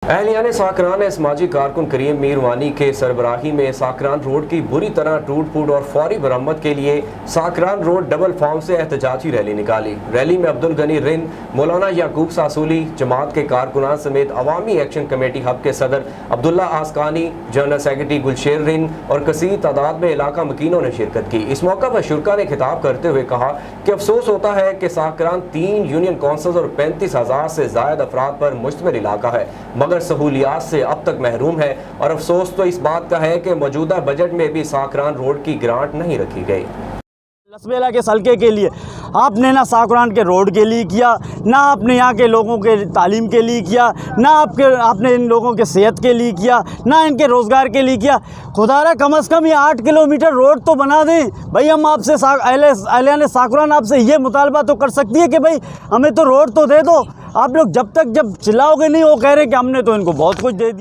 اہلیان ساکران سماجی کارکن کریم میر وانی کے سربراہی میں ساکران روڈ کی بری طرح ٹوٹ پھوٹ اور فوری مرمت کے لیے ساکران روڈ ڈبل فارم سے احتجاجی ریلی نکالی۔ ریلی میں عبدالغنی رند، مولانا یعقوب ساسولی، جماعت کے کارکنان سمیت عوامی ایکشن کمیٹی ہب کے صدر عبداللہ آسکانی، جنرل سیکرٹری گلشیر رند اور کثیر تعداد میں علاقہ مکینوں نے شرکت کی۔ اس موقع پر شرکا نے خطاب کرتے ہوئے کہا کہ افسوس ہوتا ہے کہ ساکران 3 یونین کونسلز اور 35,000 سے زائد افراد پر مشتمل علاقہ ہے، مگر سہولیات سے اب تک محروم ہے، اور افسوس تو اس بات کا ہے کہ موجودہ بجٹ میں بھی ساکران روڈ کی گرانٹ نہیں رکھی گئی۔ لسبیلا کے سلکے کے لیے آپ نے نہ ساکران کے روڈ کے لیے کیا، نہ آپ نے یہاں کے لوگوں کے تعلیم کے لیے کیا، نہ آپ نے ان لوگوں کے صحت کے لیے کیا، نہ ان کے روزگار کے لیے کیا۔ خدا را کم از کم یہ 8 کلومیٹر روڈ تو بنا دیں بھائی۔ ہم آپ سے اہلیان ساکران آپ سے یہ مطالبہ تو کر سکتی ہے کہ بھائی ہمیں تو روڈ تو دے دو۔ آپ لوگ جب چلاؤ گے نہیں، وہ کہہ رہے کہ ہم نے تو ان کو بہت کچھ دے دیا۔